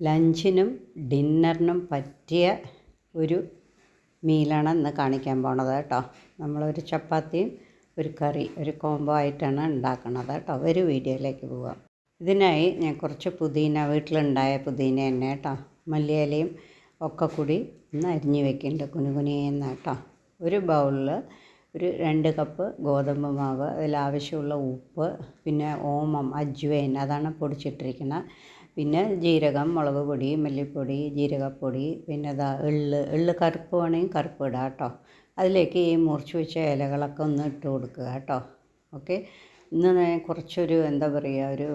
ലഞ്ചിനും ഡിന്നറിനും പറ്റിയ ഒരു മീലാണ് ഇന്ന് കാണിക്കാൻ പോണത് കേട്ടോ. നമ്മളൊരു ചപ്പാത്തിയും ഒരു കറി ഒരു കോംബോ ആയിട്ടാണ് ഉണ്ടാക്കുന്നത് കേട്ടോ. ഒരു വീഡിയോയിലേക്ക് പോവാം. ഇതിനായി ഞാൻ കുറച്ച് പുതിന, വീട്ടിലുണ്ടായ പുതിന തന്നെ കേട്ടോ, മല്ലിയിലയും ഒക്കെ കൂടി ഒന്ന് അരിഞ്ഞ് വെക്കുന്നുണ്ട് കുനുകുനിയെന്ന് കേട്ടോ. ഒരു ബൗളിൽ ഒരു 2 കപ്പ് ഗോതമ്പ് മാവ്, അതിലാവശ്യമുള്ള ഉപ്പ്, പിന്നെ ഓമം, അജ്വൈൻ അതാണ് പൊടിച്ചിട്ടിരിക്കുന്നത്, പിന്നെ ജീരകം, മുളക് പൊടി, മല്ലിപ്പൊടി, ജീരകപ്പൊടി, പിന്നെ എള്ള് കറുപ്പ് വേണമെങ്കിൽ കറുപ്പ് ഇടാം കേട്ടോ. അതിലേക്ക് ഈ മുറിച്ച് വെച്ച ഇലകളൊക്കെ ഒന്ന് ഇട്ട് കൊടുക്കുക കേട്ടോ. ഓക്കെ, ഇന്ന് കുറച്ചൊരു എന്താ പറയുക, ഒരു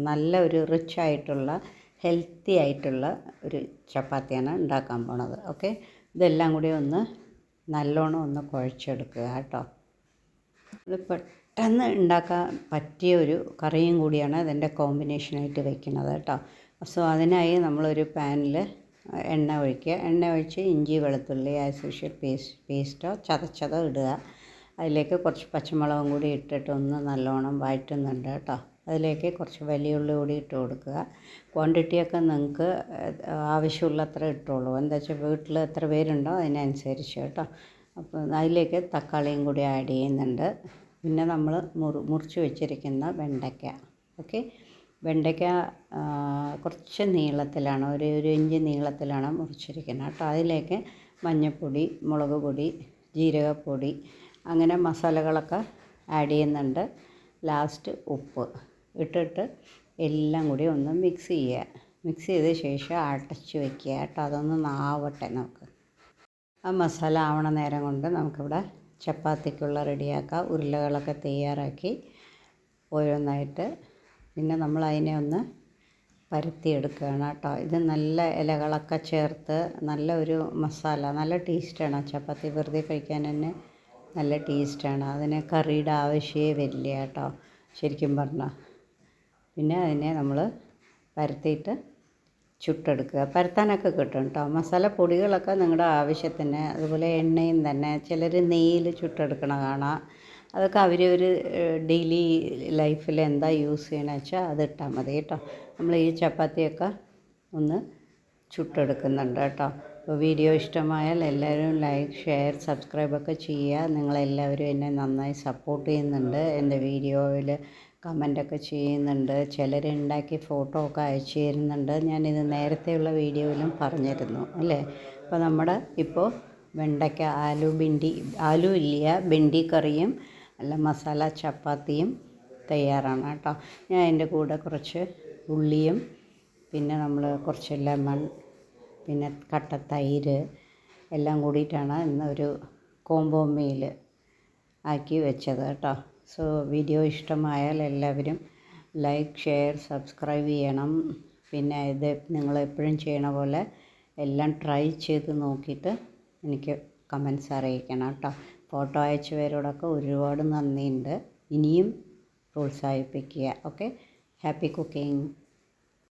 നല്ല ഒരു റിച്ച് ആയിട്ടുള്ള ഹെൽത്തി ആയിട്ടുള്ള ഒരു ചപ്പാത്തിയാണ് ഉണ്ടാക്കാൻ പോണത്. ഓക്കെ, ഇതെല്ലാം കൂടി ഒന്ന് നല്ലോണം ഒന്ന് കുഴച്ചെടുക്കുക കേട്ടോ. ഇത് പെട്ടെന്ന് ഉണ്ടാക്കാൻ പറ്റിയ ഒരു കറിയും കൂടിയാണ് ഇതിൻ്റെ കോമ്പിനേഷനായിട്ട് വെക്കുന്നത് കേട്ടോ. സോ അതിനായി നമ്മളൊരു പാനിൽ എണ്ണ ഒഴിക്കുക. എണ്ണ ഒഴിച്ച് ഇഞ്ചി വെളുത്തുള്ളി ആസ് യൂഷ്വൽ പേസ്റ്റോ ചതച്ചതോ ഇടുക. അതിലേക്ക് കുറച്ച് പച്ചമുളകും കൂടി ഇട്ടിട്ട് ഒന്ന് നല്ലോണം വഴറ്റുന്നുണ്ട് കേട്ടോ. അതിലേക്ക് കുറച്ച് വലിയ ഉള്ളി കൂടി ഇട്ട് കൊടുക്കുക. ക്വാണ്ടിറ്റിയൊക്കെ നിങ്ങൾക്ക് ആവശ്യമുള്ളത്ര ഇട്ടോളൂ. എന്താ വെച്ചാൽ വീട്ടിൽ എത്ര പേരുണ്ടോ അതിനനുസരിച്ച് കേട്ടോ. അപ്പോൾ അതിലേക്ക് തക്കാളിയും കൂടി ആഡ് ചെയ്യുന്നുണ്ട്. പിന്നെ നമ്മൾ മുറിച്ച് വെച്ചിരിക്കുന്ന വെണ്ടയ്ക്ക. ഓക്കെ, വെണ്ടയ്ക്ക കുറച്ച് നീളത്തിലാണ്, ഒരു ഇഞ്ച് നീളത്തിലാണ് മുറിച്ചിരിക്കുന്നത് കേട്ടോ. അതിലേക്ക് മഞ്ഞൾപ്പൊടി, മുളക് പൊടി, ജീരകപ്പൊടി, അങ്ങനെ മസാലകളൊക്കെ ആഡ് ചെയ്യുന്നുണ്ട്. ലാസ്റ്റ് ഉപ്പ് ഇട്ടിട്ട് എല്ലാം കൂടി ഒന്ന് മിക്സ് ചെയ്യുക. മിക്സ് ചെയ്ത ശേഷം അടച്ച് വയ്ക്കുക കേട്ടോ. അതൊന്ന് ആവട്ടെ നമുക്ക്. ആ മസാല ആവണ നേരം കൊണ്ട് നമുക്കിവിടെ ചപ്പാത്തിക്കുള്ള റെഡിയാക്കാം. ഉരുളകളൊക്കെ തയ്യാറാക്കി ഓരോന്നായിട്ട് പിന്നെ നമ്മൾ അതിനെ ഒന്ന് പരത്തിയെടുക്കുകയാണ് കേട്ടോ. ഇത് നല്ല ഇലകളൊക്കെ ചേർത്ത് നല്ല ഒരു മസാല, നല്ല ടേസ്റ്റാണ്. ചപ്പാത്തി വെറുതെ കഴിക്കാൻ തന്നെ നല്ല ടേസ്റ്റാണ്. അതിന് കറിയുടെ ആവശ്യമേ വരില്ല കേട്ടോ ശരിക്കും പറഞ്ഞാൽ. പിന്നെ അതിനെ നമ്മൾ പരത്തിയിട്ട് ചുട്ടെടുക്കുക. പരത്താനൊക്കെ കിട്ടും കേട്ടോ. മസാലപ്പൊടികളൊക്കെ നിങ്ങളുടെ ആവശ്യത്തിന്, അതുപോലെ എണ്ണയും തന്നെ ചിലർ നെയ്യിൽ ചുട്ടെടുക്കണ കാണാം. അതൊക്കെ ഒരു ഡെയിലി ലൈഫിൽ എന്താ യൂസ് ചെയ്യണമെന്ന് വെച്ചാൽ അതിട്ടാൽ മതി കേട്ടോ. നമ്മൾ ഈ ചപ്പാത്തിയൊക്കെ ഒന്ന് ചുട്ടെടുക്കുന്നുണ്ട് കേട്ടോ. അപ്പോൾ വീഡിയോ ഇഷ്ടമായാൽ എല്ലാവരും ലൈക്ക്, ഷെയർ, സബ്സ്ക്രൈബൊക്കെ ചെയ്യുക. നിങ്ങളെല്ലാവരും എന്നെ നന്നായി സപ്പോർട്ട് ചെയ്യുന്നുണ്ട്. എൻ്റെ വീഡിയോയിൽ കമൻ്റൊക്കെ ചെയ്യുന്നുണ്ട്. ചിലരുണ്ടാക്കി ഫോട്ടോ ഒക്കെ അയച്ചു തരുന്നുണ്ട്. ഞാനിത് നേരത്തെയുള്ള വീഡിയോയിലും പറഞ്ഞിരുന്നു അല്ലേ. അപ്പോൾ നമ്മുടെ ഇപ്പോൾ വെണ്ടയ്ക്ക ആലു ഇല്ല ബെണ്ടി കറിയും അല്ല മസാല ചപ്പാത്തിയും തയ്യാറാണ് കേട്ടോ. ഞാൻ അതിൻ്റെ കൂടെ കുറച്ച് ഉള്ളിയും പിന്നെ നമ്മൾ കുറച്ച് ലെമൺ, പിന്നെ കട്ട തൈര് എല്ലാം കൂടിയിട്ടാണ് ഇന്നൊരു കോംബോ മീൽ ആക്കി വെച്ചത് കേട്ടോ. സോ വീഡിയോ ഇഷ്ടമായാൽ എല്ലാവരും ലൈക്ക്, ഷെയർ, സബ്സ്ക്രൈബ് ചെയ്യണം. പിന്നെ ഇത് നിങ്ങളെപ്പോഴും ചെയ്യണ പോലെ എല്ലാം ട്രൈ ചെയ്ത് നോക്കിയിട്ട് എനിക്ക് കമൻസ് അറിയിക്കണം കേട്ടോ. ഫോട്ടോ അയച്ചവരോടൊക്കെ ഒരുപാട് നന്ദിയുണ്ട്. ഇനിയും പ്രോത്സാഹിപ്പിക്കുക. Okay, happy cooking.